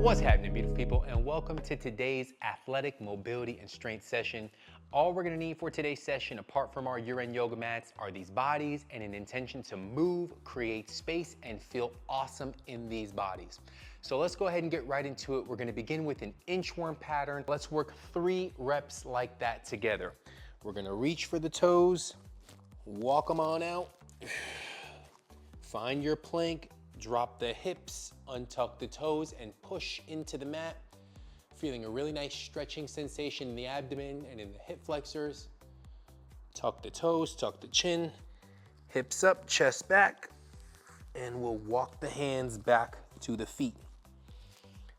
What's happening, beautiful people, and welcome to today's athletic mobility and strength session. All we're gonna need for today's session, apart from our YUREN yoga mats, are these bodies and an intention to move, create space, and feel awesome in these bodies. So let's go ahead and get right into it. We're gonna begin with an inchworm pattern. Let's work 3 reps like that together. We're gonna reach for the toes, walk them on out, find your plank, drop the hips, untuck the toes, and push into the mat. Feeling a really nice stretching sensation in the abdomen and in the hip flexors. Tuck the toes, tuck the chin, hips up, chest back, and we'll walk the hands back to the feet.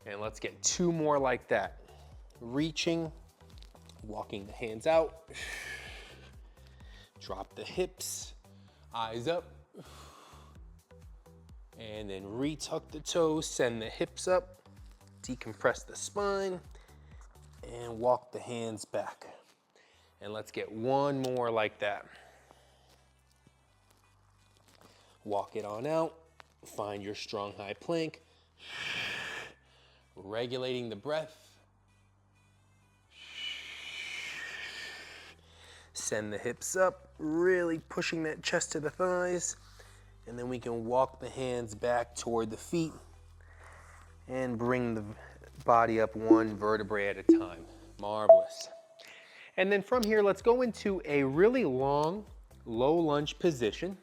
And let's get 2 more like that. Reaching, walking the hands out, drop the hips, eyes up, and then retuck the toes, send the hips up, decompress the spine, and walk the hands back. And let's get 1 more like that. Walk it on out, find your strong high plank, regulating the breath. Send the hips up, really pushing that chest to the thighs. And then we can walk the hands back toward the feet and bring the body up 1 vertebrae at a time. Marvelous. And then from here, let's go into a really long, low lunge position,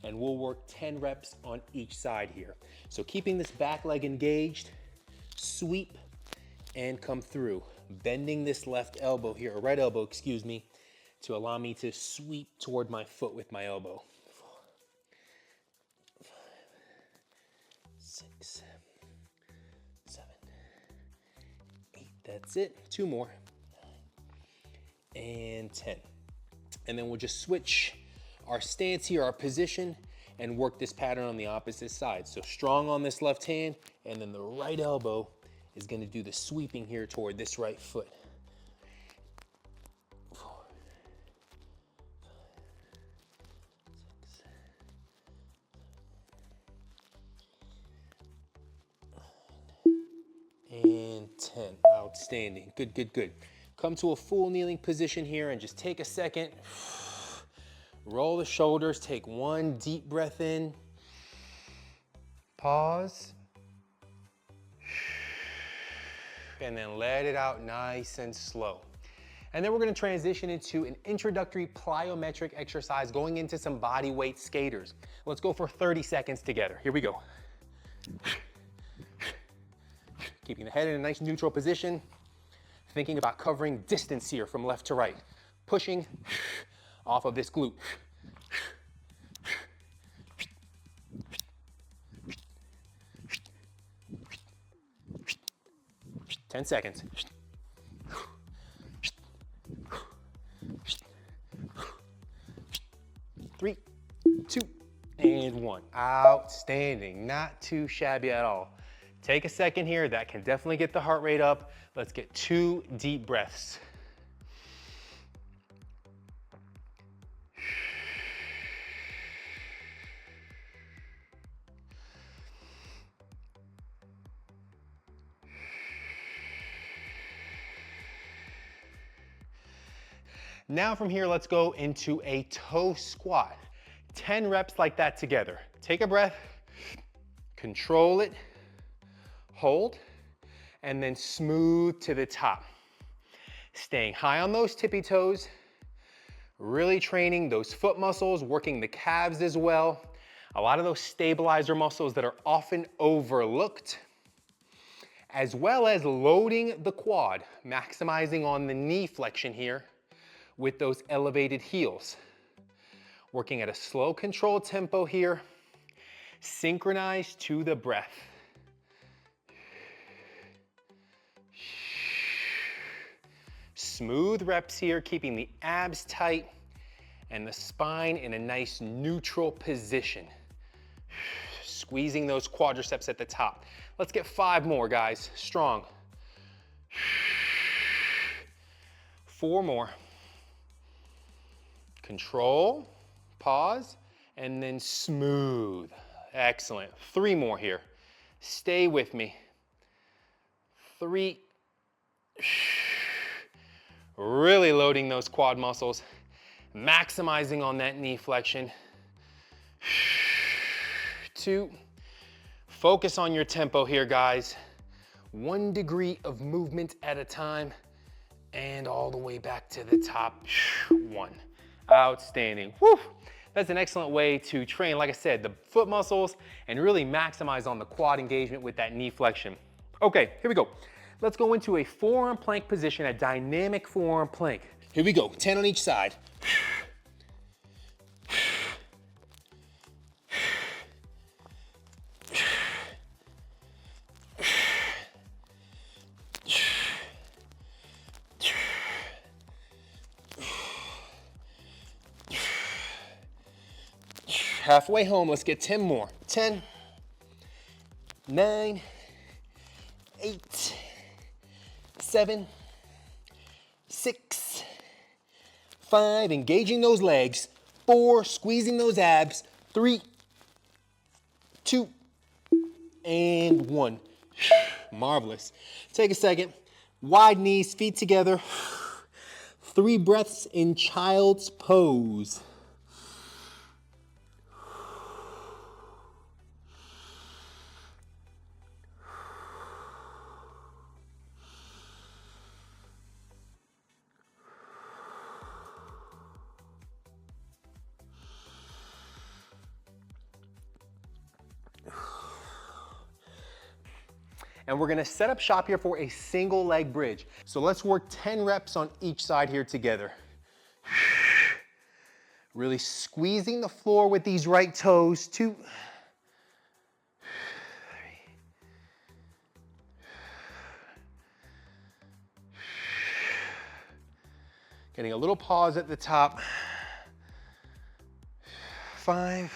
and we'll work 10 reps on each side here. So keeping this back leg engaged, sweep and come through. Bending this left elbow here, or right elbow, excuse me, to allow me to sweep toward my foot with my elbow. 6, 7, 8, that's it. 2 more. And 10. And then we'll just switch our stance here, our position, and work this pattern on the opposite side. So strong on this left hand, and then the right elbow is gonna do the sweeping here toward this right foot. 4, 5, 6, and 10. Outstanding. Good, good, good. Come to a full kneeling position here and just take a second. Roll the shoulders, take 1 deep breath in. Pause. And then let it out nice and slow. And then we're gonna transition into an introductory plyometric exercise going into some body weight skaters. Let's go for 30 seconds together. Here we go. Keeping the head in a nice neutral position. Thinking about covering distance here from left to right. Pushing off of this glute. 10 seconds. 3, 2, and 1. Outstanding. Not too shabby at all. Take a second here. That can definitely get the heart rate up. Let's get 2 deep breaths. Now from here, let's go into a toe squat. 10 reps like that together. Take a breath, control it, hold, and then smooth to the top. Staying high on those tippy toes, really training those foot muscles, working the calves as well. A lot of those stabilizer muscles that are often overlooked, as well as loading the quad, maximizing on the knee flexion here with those elevated heels. Working at a slow, controlled tempo here, synchronized to the breath. Smooth reps here, keeping the abs tight and the spine in a nice neutral position. Squeezing those quadriceps at the top. Let's get 5 more, guys. Strong. 4 more. Control, pause, and then smooth. Excellent. 3 more here. Stay with me. 3. Really loading those quad muscles, maximizing on that knee flexion. 2. Focus on your tempo here, guys. 1 degree of movement at a time, and all the way back to the top. 1. Outstanding. Woo. That's an excellent way to train, like I said, the foot muscles and really maximize on the quad engagement with that knee flexion. Okay, here we go. Let's go into a forearm plank position, a dynamic forearm plank. Here we go, 10 on each side. Halfway home, let's get 10 more. 10, 9, 8, 7, 6, 5, engaging those legs. 4, squeezing those abs. 3, 2, and 1. Marvelous. Take a second. Wide knees, feet together. 3 breaths in child's pose. And we're gonna set up shop here for a single leg bridge. So let's work 10 reps on each side here together. Really squeezing the floor with these right toes. 2, 3. Getting a little pause at the top. 5.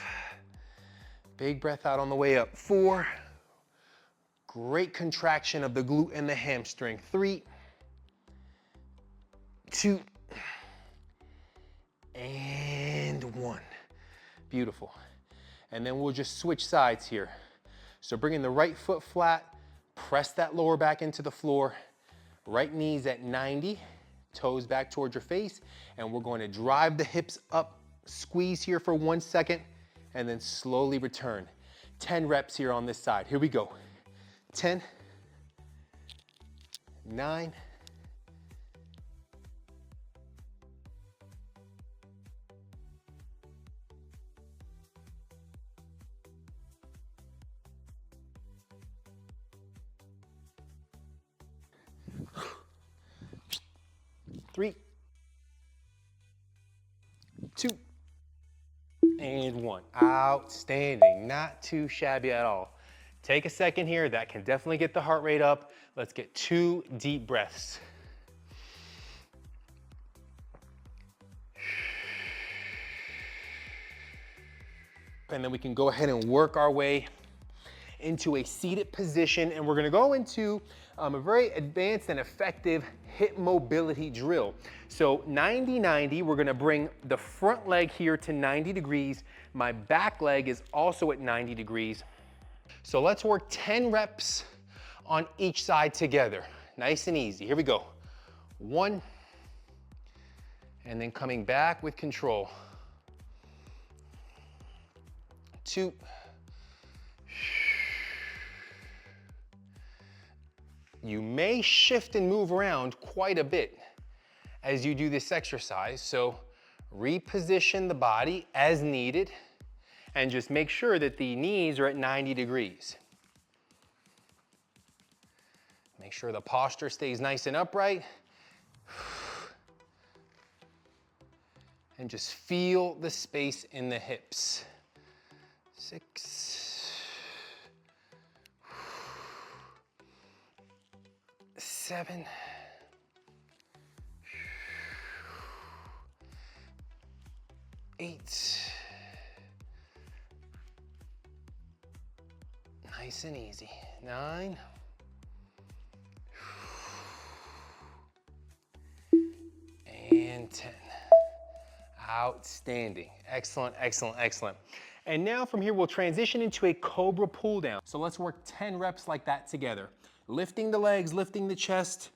Big breath out on the way up. 4. Great contraction of the glute and the hamstring. 3, 2, and 1. Beautiful. And then we'll just switch sides here. So bringing the right foot flat, press that lower back into the floor. Right knees at 90, toes back towards your face, and we're going to drive the hips up, squeeze here for 1 second, and then slowly return. 10 reps here on this side. Here we go. 10, 9, 3, 2, and 1. Outstanding. Not too shabby at all. Take a second here. That can definitely get the heart rate up. Let's get 2 deep breaths. And then we can go ahead and work our way into a seated position, and we're gonna go into a very advanced and effective hip mobility drill. So 90-90, we're gonna bring the front leg here to 90 degrees. My back leg is also at 90 degrees. So let's work 10 reps on each side together. Nice and easy. Here we go. 1, and then coming back with control. 2, you may shift and move around quite a bit as you do this exercise, so reposition the body as needed and just make sure that the knees are at 90 degrees. Make sure the posture stays nice and upright. And just feel the space in the hips. 6, 7, 8. Nice and easy. 9. And 10. Outstanding. Excellent, excellent, excellent. And now from here, we'll transition into a cobra pull down. So let's work 10 reps like that together. Lifting the legs, lifting the chest.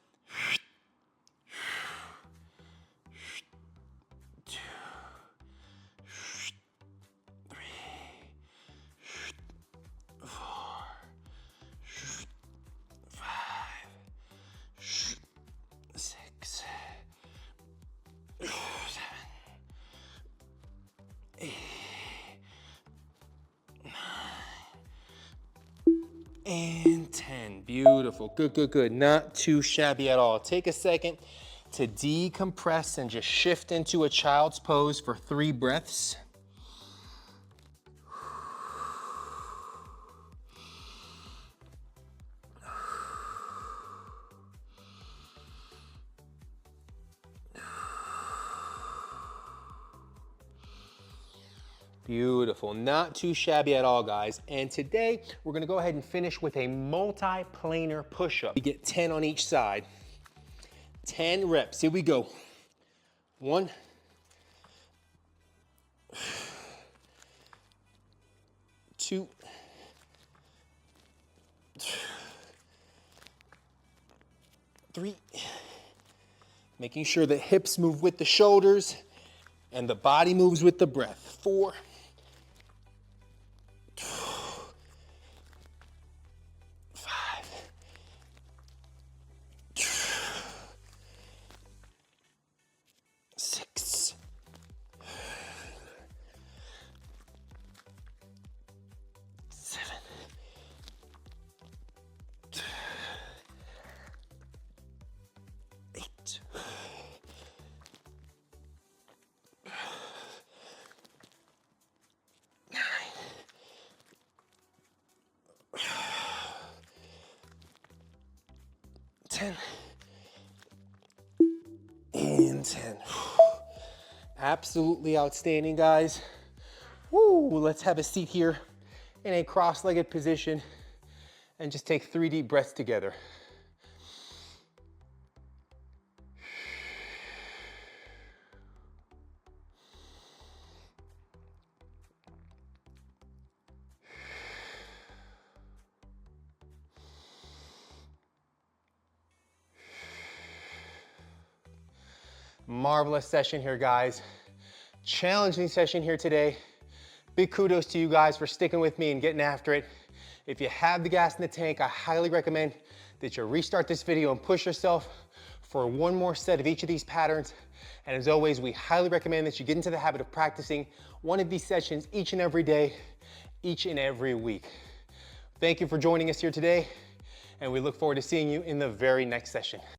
2, 3, 4, 5, 6, 7, 8, 9, and 10. Beautiful. Good, good, good. Not too shabby at all. Take a second to decompress and just shift into a child's pose for 3 breaths. Beautiful, not too shabby at all, guys. And today, we're gonna go ahead and finish with a multi-planar push-up. We get 10 on each side. 10 reps, here we go. 1, 2, 3. Making sure the hips move with the shoulders and the body moves with the breath. 4, 5, 6, 7, 8, 9, and 10. Absolutely outstanding, guys. Woo, let's have a seat here in a cross-legged position and just take 3 deep breaths together. Marvelous session here, guys. Challenging session here today. Big kudos to you guys for sticking with me and getting after it. If you have the gas in the tank, I highly recommend that you restart this video and push yourself for 1 more set of each of these patterns. And as always, we highly recommend that you get into the habit of practicing one of these sessions each and every day, each and every week. Thank you for joining us here today, and we look forward to seeing you in the very next session.